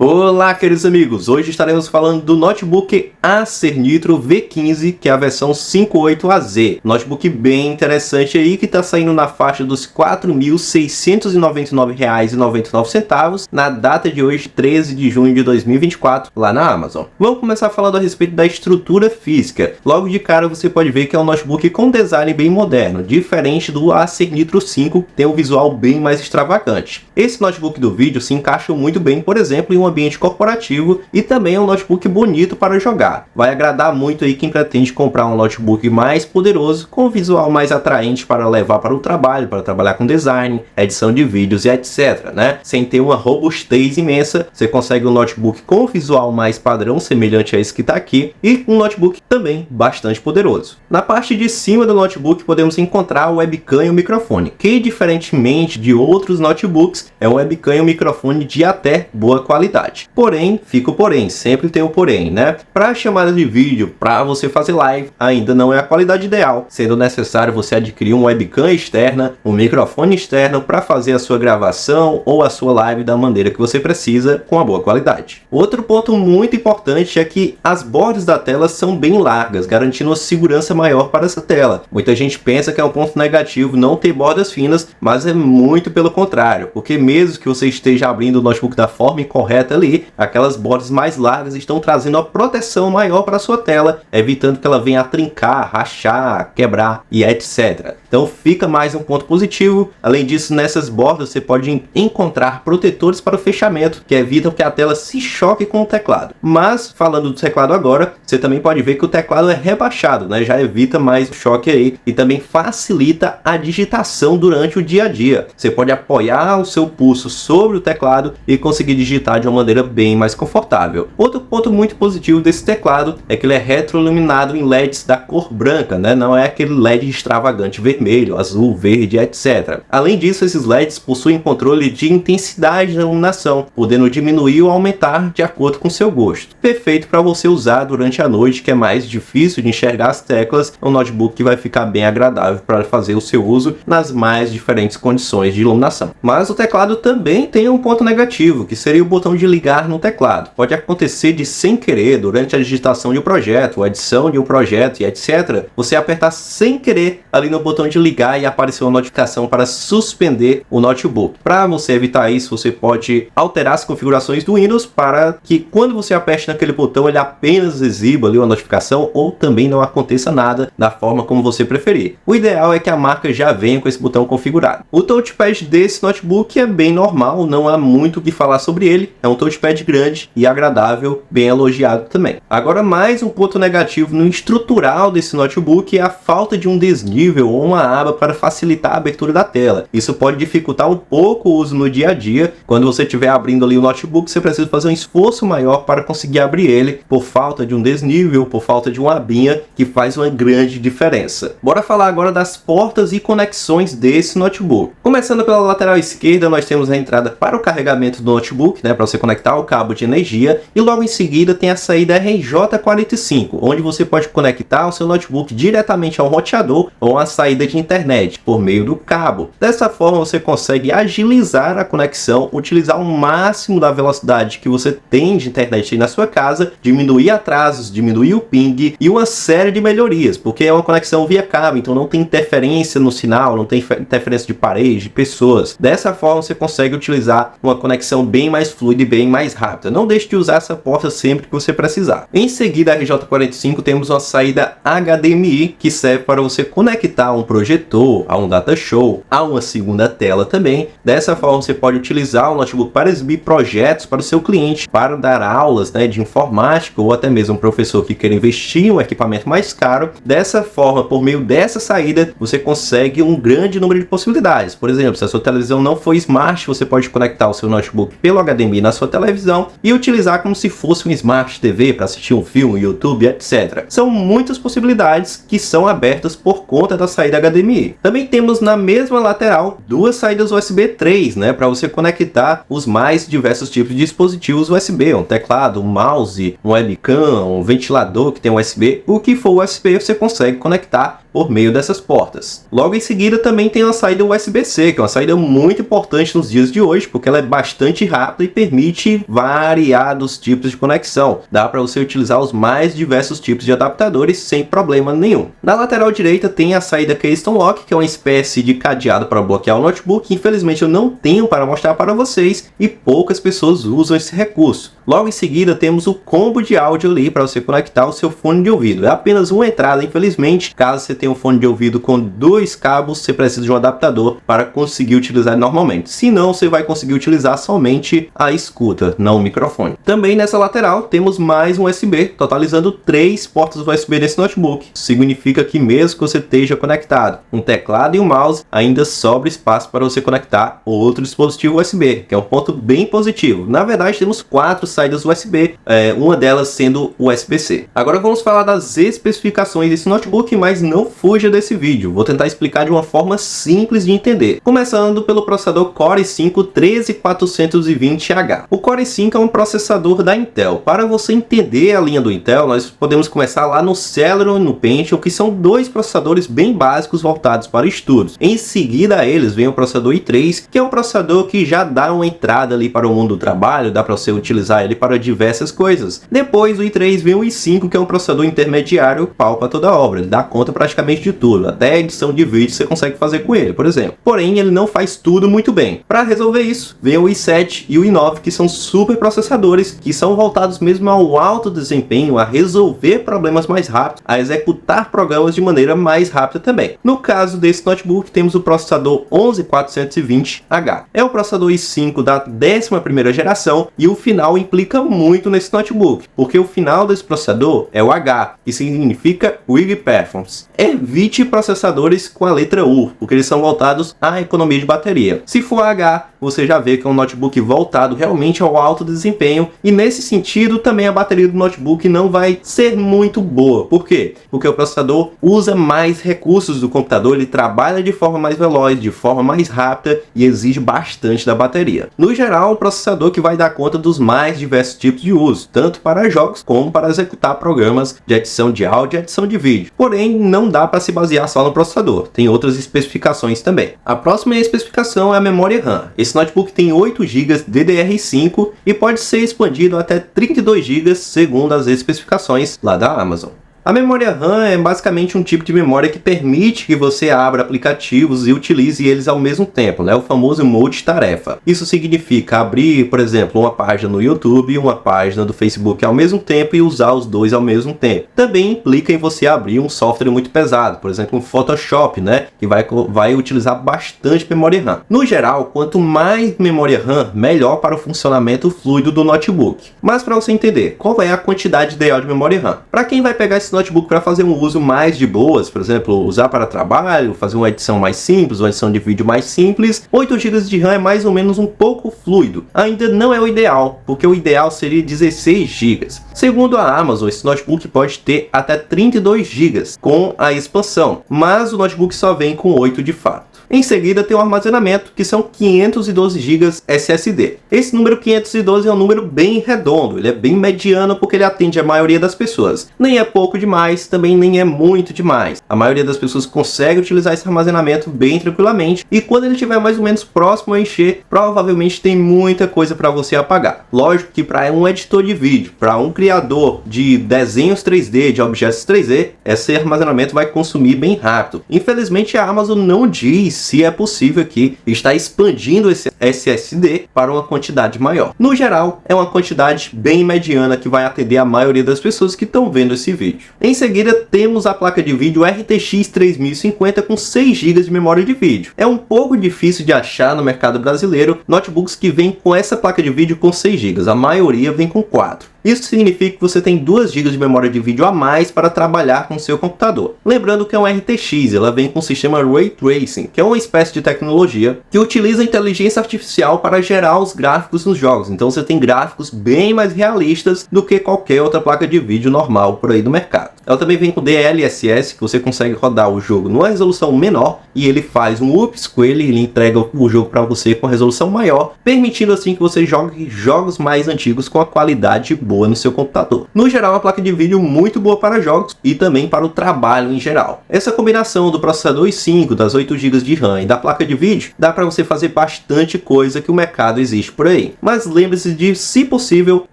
Olá, queridos amigos! Hoje estaremos falando do notebook Acer Nitro V15, que é a versão 58AZ. Notebook bem interessante aí, que está saindo na faixa dos R$ 4.699,99 na data de hoje, 13 de junho de 2024, lá na Amazon. Vamos começar falando a respeito da estrutura física. Logo de cara você pode ver que é um notebook com design bem moderno, diferente do Acer Nitro 5, que tem um visual bem mais extravagante. Esse notebook do vídeo se encaixa muito bem, por exemplo, em um ambiente corporativo e também é um notebook bonito para jogar. Vai agradar muito aí quem pretende comprar um notebook mais poderoso, com visual mais atraente para levar para o trabalho, para trabalhar com design, edição de vídeos e etc, né? Sem ter uma robustez imensa, você consegue um notebook com visual mais padrão, semelhante a esse que está aqui, e um notebook também bastante poderoso. Na parte de cima do notebook podemos encontrar o webcam e o microfone, que diferentemente de outros notebooks, é um webcam e um microfone de até boa qualidade. Porém, fica o porém, sempre tem o porém, né? Para chamada de vídeo, para você fazer live, ainda não é a qualidade ideal, sendo necessário você adquirir uma webcam externa, um microfone externo para fazer a sua gravação ou a sua live da maneira que você precisa, com a boa qualidade. Outro ponto muito importante é que as bordas da tela são bem largas, garantindo uma segurança maior para essa tela. Muita gente pensa que é um ponto negativo não ter bordas finas, mas é muito pelo contrário, porque mesmo que você esteja abrindo o notebook da forma incorreta ali, aquelas bordas mais largas estão trazendo uma proteção maior para a sua tela, evitando que ela venha a trincar, rachar, quebrar e etc. Então fica mais um ponto positivo. Além disso, nessas bordas você pode encontrar protetores para o fechamento, que evitam que a tela se choque com o teclado. Mas, falando do teclado agora, você também pode ver que o teclado é rebaixado, né? Já evita mais o choque aí e também facilita a digitação durante o dia a dia. Você pode apoiar o seu pulso sobre o teclado e conseguir digitar de uma maneira bem mais confortável. Outro ponto muito positivo desse teclado é que ele é retroiluminado em LEDs da cor branca, né? Não é aquele LED extravagante vermelho, azul, verde, etc. Além disso, esses LEDs possuem controle de intensidade da iluminação, podendo diminuir ou aumentar de acordo com seu gosto. Perfeito para você usar durante a noite, que é mais difícil de enxergar as teclas. É um notebook que vai ficar bem agradável para fazer o seu uso nas mais diferentes condições de iluminação. Mas o teclado também tem um ponto negativo, que seria o botão de ligar no teclado. Pode acontecer de, sem querer, durante a digitação de um projeto, ou edição de um projeto e etc, você apertar sem querer ali no botão de ligar e aparecer uma notificação para suspender o notebook. Para você evitar isso, você pode alterar as configurações do Windows para que quando você aperte naquele botão ele apenas exiba ali uma notificação ou também não aconteça nada da forma como você preferir. O ideal é que a marca já venha com esse botão configurado. O touchpad desse notebook é bem normal, não há muito o que falar sobre ele. É um touchpad grande e agradável, bem elogiado também. Agora, mais um ponto negativo no estrutural desse notebook é a falta de um desnível ou uma aba para facilitar a abertura da tela. Isso pode dificultar um pouco o uso no dia a dia. Quando você estiver abrindo ali o notebook, você precisa fazer um esforço maior para conseguir abrir ele, por falta de um desnível, por falta de uma abinha, que faz uma grande diferença. Bora falar agora das portas e conexões desse notebook. Começando pela lateral esquerda, nós temos a entrada para o carregamento do notebook, né, para você conectar o cabo de energia, e logo em seguida tem a saída RJ45, onde você pode conectar o seu notebook diretamente ao roteador ou a saída de internet por meio do cabo. Dessa forma você consegue agilizar a conexão, utilizar o máximo da velocidade que você tem de internet aí na sua casa, diminuir atrasos, diminuir o ping e uma série de melhorias, porque é uma conexão via cabo, então não tem interferência no sinal, não tem interferência de parede, de pessoas. Dessa forma você consegue utilizar uma conexão bem mais fluida e bem mais rápida. Não deixe de usar essa porta sempre que você precisar. Em seguida, a RJ45 temos uma saída HDMI que serve para você conectar um projetor, a um data show, a uma segunda tela também. Dessa forma você pode utilizar o notebook para exibir projetos para o seu cliente, para dar aulas, né, de informática ou até mesmo um professor que queira investir em um equipamento mais caro. Dessa forma, por meio dessa saída, você consegue um grande número de possibilidades. Por exemplo, se a sua televisão não for smart, você pode conectar o seu notebook pelo HDMI na sua televisão e utilizar como se fosse um Smart TV para assistir um filme, YouTube, etc. São muitas possibilidades que são abertas por conta da saída HDMI. Também temos na mesma lateral duas saídas USB 3, né, para você conectar os mais diversos tipos de dispositivos USB, um teclado, um mouse, um webcam, um ventilador que tem USB, o que for USB você consegue conectar por meio dessas portas. Logo em seguida também tem a saída USB-C, que é uma saída muito importante nos dias de hoje, porque ela é bastante rápida e permite variados tipos de conexão. Dá para você utilizar os mais diversos tipos de adaptadores sem problema nenhum. Na lateral direita tem a saída Keystone Lock, que é uma espécie de cadeado para bloquear o notebook. Infelizmente eu não tenho para mostrar para vocês e poucas pessoas usam esse recurso. Logo em seguida temos o combo de áudio ali para você conectar o seu fone de ouvido. É apenas uma entrada, infelizmente. Caso você tenha um fone de ouvido com 2 cabos, você precisa de um adaptador para conseguir utilizar normalmente. Se não, você vai conseguir utilizar somente a escuta, não o microfone. Também nessa lateral temos mais um USB, totalizando 3 portas USB nesse notebook. Significa que mesmo que você esteja conectado um teclado e um mouse, ainda sobra espaço para você conectar outro dispositivo USB, que é um ponto bem positivo. Na verdade, temos 4 saídas USB, uma delas sendo USB-C. Agora vamos falar das especificações desse notebook, mas não fuja desse vídeo. Vou tentar explicar de uma forma simples de entender. Começando pelo processador Core i5-13420H. O Core i5 é um processador da Intel. Para você entender a linha do Intel, nós podemos começar lá no Celeron e no Pentium, que são 2 processadores bem básicos voltados para estudos. Em seguida a eles vem o processador i3, que é um processador que já dá uma entrada ali para o mundo do trabalho, dá para você utilizar ele para diversas coisas. Depois do i3 vem o i5, que é um processador intermediário, pau para toda obra. Ele dá conta praticamente de tudo, até edição de vídeo você consegue fazer com ele, por exemplo. Porém, ele não faz tudo muito bem. Para resolver isso, vem o i7 e o i9, que são super processadores, que são voltados mesmo ao alto desempenho, a resolver problemas mais rápido, a executar programas de maneira mais rápida também. No caso desse notebook, temos o processador 11420H. É o processador i5 da 11ª geração e o final implica muito nesse notebook, porque o final desse processador é o H, que significa Weak Performance. Evite processadores com a letra U, porque eles são voltados à economia de bateria. Se for H, você já vê que é um notebook voltado realmente ao alto desempenho, e nesse sentido também a bateria do notebook não vai ser muito boa. Por quê? Porque o processador usa mais recursos do computador, ele trabalha de forma mais veloz, de forma mais rápida e exige bastante da bateria. No geral, um processador que vai dar conta dos mais diversos tipos de uso, tanto para jogos como para executar programas de edição de áudio e edição de vídeo. Porém, não dá para se basear só no processador, tem outras especificações também. A próxima especificação é a memória RAM. Esse notebook tem 8 GB DDR5 e pode ser expandido até 32 GB segundo as especificações lá da Amazon. A memória RAM é basicamente um tipo de memória que permite que você abra aplicativos e utilize eles ao mesmo tempo, né? O famoso multitarefa. Isso significa abrir, por exemplo, uma página no YouTube e uma página do Facebook ao mesmo tempo e usar os dois ao mesmo tempo. Também implica em você abrir um software muito pesado, por exemplo, um Photoshop, né? Que vai utilizar bastante memória RAM. No geral, quanto mais memória RAM, melhor para o funcionamento fluido do notebook. Mas para você entender, qual é a quantidade ideal de memória RAM? Para quem vai pegar esse notebook para fazer um uso mais de boas, por exemplo, usar para trabalho, fazer uma edição mais simples, uma edição de vídeo mais simples, 8 GB de RAM é mais ou menos um pouco fluido. Ainda não é o ideal, porque o ideal seria 16 GB. Segundo a Amazon, esse notebook pode ter até 32 GB com a expansão, mas o notebook só vem com 8 de fato. Em seguida tem o armazenamento, que são 512 GB SSD. Esse número 512 é um número bem redondo, ele é bem mediano porque ele atende a maioria das pessoas. Nem é pouco demais, também nem é muito demais. A maioria das pessoas consegue utilizar esse armazenamento bem tranquilamente, e quando ele estiver mais ou menos próximo a encher, provavelmente tem muita coisa para você apagar. Lógico que para um editor de vídeo, para um criador de desenhos 3D, de objetos 3D, esse armazenamento vai consumir bem rápido. Infelizmente a Amazon não diz se é possível que está expandindo esse SSD para uma quantidade maior. No geral, é uma quantidade bem mediana que vai atender a maioria das pessoas que estão vendo esse vídeo. Em seguida, temos a placa de vídeo RTX 3050 com 6 GB de memória de vídeo. É um pouco difícil de achar no mercado brasileiro notebooks que vêm com essa placa de vídeo com 6 GB, a maioria vem com 4. Isso significa que você tem 2 GB de memória de vídeo a mais para trabalhar com seu computador. Lembrando que é um RTX, ela vem com o sistema Ray Tracing, que é uma espécie de tecnologia que utiliza a inteligência artificial para gerar os gráficos nos jogos. Então você tem gráficos bem mais realistas do que qualquer outra placa de vídeo normal por aí do mercado. Ela também vem com DLSS, que você consegue rodar o jogo numa resolução menor e ele faz um upscale, ele entrega o jogo para você com resolução maior, permitindo assim que você jogue jogos mais antigos com a qualidade boa no seu computador. No geral, é uma placa de vídeo muito boa para jogos e também para o trabalho em geral. Essa combinação do processador i5, das 8 GB de RAM e da placa de vídeo, dá para você fazer bastante coisa que o mercado existe por aí. Mas lembre-se de, se possível,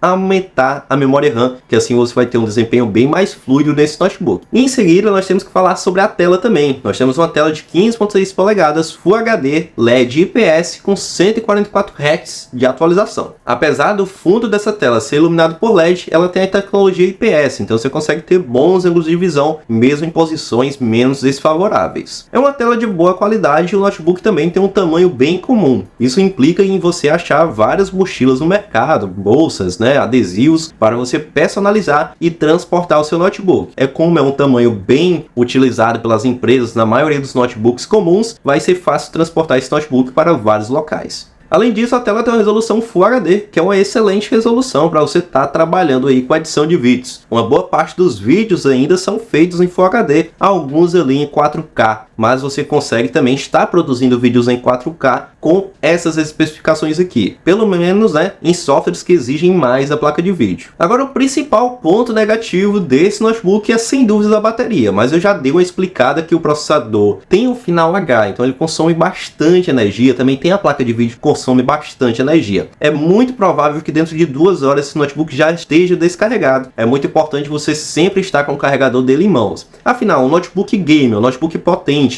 aumentar a memória RAM, que assim você vai ter um desempenho bem mais fluido nesse notebook. E em seguida, nós temos que falar sobre a tela também. Nós temos uma tela de 15.6 polegadas Full HD LED IPS com 144 Hz de atualização. Apesar do fundo dessa tela ser iluminado por LED, ela tem a tecnologia IPS, então você consegue ter bons ângulos de visão, mesmo em posições menos desfavoráveis. É uma tela de boa qualidade e o notebook também tem um tamanho bem comum. Isso implica em você achar várias mochilas no mercado, bolsas, adesivos, para você personalizar e transportar o seu notebook. Como é um tamanho bem utilizado pelas empresas na maioria dos notebooks comuns, vai ser fácil transportar esse notebook para vários locais. Além disso, a tela tem uma resolução Full HD, que é uma excelente resolução para você estar trabalhando aí com a edição de vídeos. Uma boa parte dos vídeos ainda são feitos em Full HD, alguns ali em 4K, mas você consegue também estar produzindo vídeos em 4K com essas especificações aqui, pelo menos em softwares que exigem mais da placa de vídeo. Agora, o principal ponto negativo desse notebook é sem dúvida a bateria, mas eu já dei uma explicada que o processador tem o final H, então ele consome bastante energia, também tem a placa de vídeo que consome bastante energia. É muito provável que dentro de 2 horas esse notebook já esteja descarregado. É muito importante você sempre estar com o carregador dele em mãos. Afinal, um notebook gamer, um notebook potente,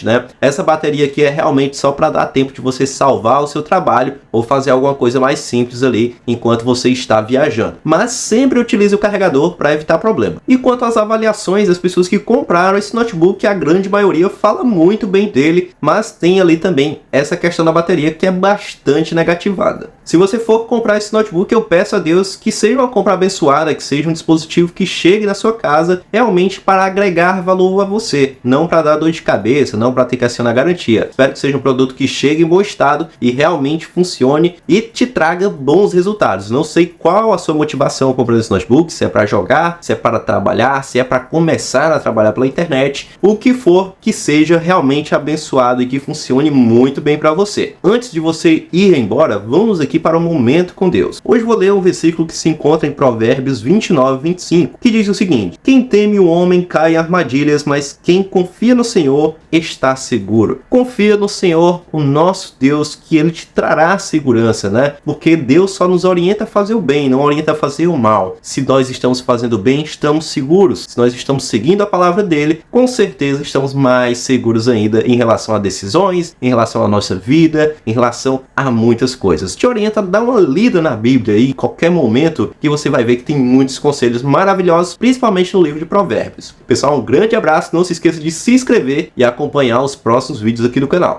essa bateria aqui é realmente só para dar tempo de você salvar o seu trabalho ou fazer alguma coisa mais simples ali enquanto você está viajando. Mas sempre utilize o carregador para evitar problema. E quanto às avaliações das pessoas que compraram esse notebook, a grande maioria fala muito bem dele, mas tem ali também essa questão da bateria que é bastante negativada. Se você for comprar esse notebook, eu peço a Deus que seja uma compra abençoada, que seja um dispositivo que chegue na sua casa realmente para agregar valor a você, não para dar dor de cabeça, não para ter que acionar garantia. Espero que seja um produto que chegue em bom estado e realmente funcione e te traga bons resultados. Não sei qual a sua motivação comprando esse notebook, se é para jogar, se é para trabalhar, se é para começar a trabalhar pela internet, o que for que seja realmente abençoado e que funcione muito bem para você. Antes de você ir embora, vamos aqui para um momento com Deus. Hoje vou ler um versículo que se encontra em Provérbios 29:25, que diz o seguinte: quem teme o homem cai em armadilhas, mas quem confia no Senhor está seguro. Confia no Senhor, o nosso Deus, que Ele te trará segurança, Porque Deus só nos orienta a fazer o bem, não orienta a fazer o mal. Se nós estamos fazendo o bem, estamos seguros. Se nós estamos seguindo a palavra dEle, com certeza estamos mais seguros ainda em relação a decisões, em relação à nossa vida, em relação a muitas coisas. Te orienta a dar uma lida na Bíblia aí, em qualquer momento, que você vai ver que tem muitos conselhos maravilhosos, principalmente no livro de Provérbios. Pessoal, um grande abraço, não se esqueça de se inscrever e acompanhar os próximos vídeos aqui do canal.